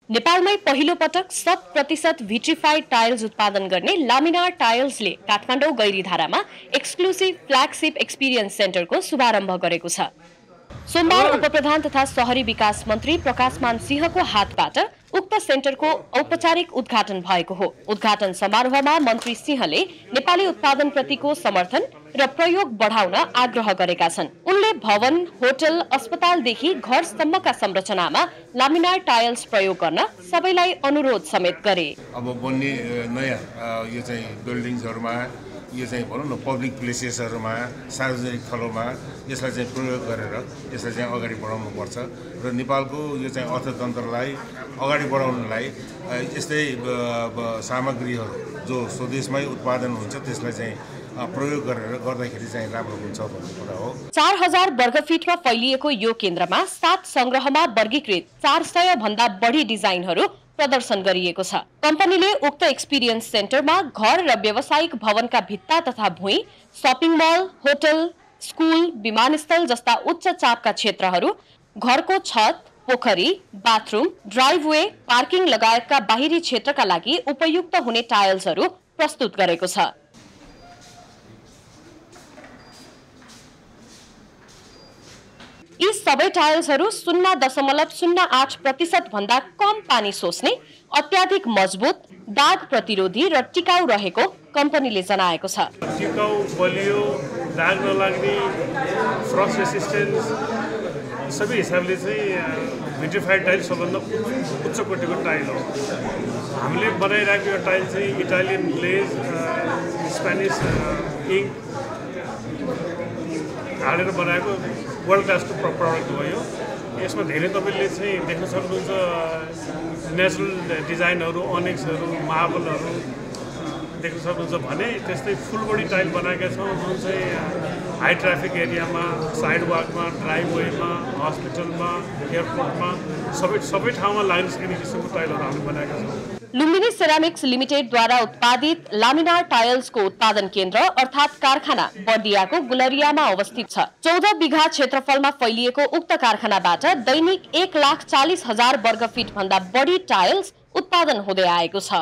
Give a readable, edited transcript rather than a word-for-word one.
नेपालमै पहिलो पटक 100% भिट्रिफाइड टाइल्स उत्पादन गर्ने लामिनार टाइल्सले काठमाडौँ गैरीधारामा एक्सक्लुसिभ फ्ल्यागशिप एक्सपिरियन्स सेन्टरको शुभारम्भ गरेको छ। सोमबार उपप्रधान तथा शहरी विकास मन्त्री प्रकाशमान सिंहको हातबाट उक्त सेन्टरको औपचारिक उद्घाटन भएको हो। उद्घाटन समारोहमा मन्त्री सिंहले नेपाली उत्पादनप्रतिको समर्थन र प्रयोग बढाउन आग्रह गरेका छन्। उनले भवन, होटल, अस्पतालदेखि घरसम्मका संरचनामा लामिनार टाइल्स प्रयोग गर्न सबैलाई अनुरोध समेत गरे। अब बन्ने नयाँ यो चाहिँ बिल्डिङ्सहरुमा, यो चाहिँ भनौँ न पब्लिक प्लेसेसहरुमा, सार्वजनिक ठाउँमा यसलाई चाहिँ प्रयोग गरेर यसलाई चाहिँ अगाडि बढाउनुपर्छ र नेपालको यो चाहिँ अर्थतन्त्रलाई अगाडि बढाउनलाई यस्तै सामग्रीहरू जो स्वदेशमै उत्पादन हुन्छ त्यसलाई चाहिँ प्रयोग गरेर गर्दाखेरि चाहिँ राम्रो हुन्छ भन्ने कुरा हो। 4000 वर्गफिटमा फैलिएको यो केन्द्रमा 7 संग्रहमा वर्गीकृत 400 भन्दा बढी डिजाइनहरू प्रदर्शन गरिएको छ। कम्पनीले उक्त एक्सपिरियन्स सेन्टरमा घर र व्यावसायिक भवनका भित्ता तथा भुइँ, शपिङ मल, होटल, स्कुल, विमानस्थल जस्ता उच्च चापका क्षेत्रहरू, घरको छत, पोखरी, बाथरुम, ड्राइभवे, पार्किङ लगायतका बाहिरी क्षेत्रका लागि उपयुक्त हुने टाइल्सहरू प्रस्तुत गरेको छ। यी सबै टाइल्सहरू 0.08% भन्दा कम पानी सोच्ने, अत्याधिक मजबुत, दाग प्रतिरोधी र टिकाउ रहेको कम्पनीले जनाएको छ। टिकाउ, बलियो, दाग नलाग्ने, फ्रस्ट रेसिस्टेन्स सबै हिसाबले चाहिँ भिट्रिफाइड टाइल सबभन्दा उच्च कोटीको टाइल हो। हामीले बनाइरहेको यो टाइल चाहिँ इटालियन ग्लेज, स्पेनिस इङ्क हालेर बनाएको वर्ल्ड क्लासको प्रडक्ट हो यो। यसमा धेरै तपाईँले चाहिँ देख्न सक्नुहुन्छ नेचुरल डिजाइनहरू, अनेक्सहरू, मार्बलहरू देख्न सक्नुहुन्छ भने त्यस्तै फुल बडी टाइल बनाएका छौँ जुन चाहिँ हाई ट्राफिक एरियामा, साइडवाकमा, ड्राइभवेमा, हस्पिटलमा, एयरपोर्टमा सबै ठाउँमा लाग्न सक्ने किसिमको टाइलहरू हामीले बनाएका छौँ। लुम्बिनी सेरामिक्स लिमिटेडद्वारा उत्पादित लामिनार टाइल्सको उत्पादन केन्द्र अर्थात् कारखाना बर्दियाको गुलरियामा अवस्थित छ। 14 बिघा क्षेत्रफलमा फैलिएको उक्त कारखानाबाट दैनिक 1,40,000 वर्गफिट भन्दा बढी टाइल्स उत्पादन हुँदै आएको छ।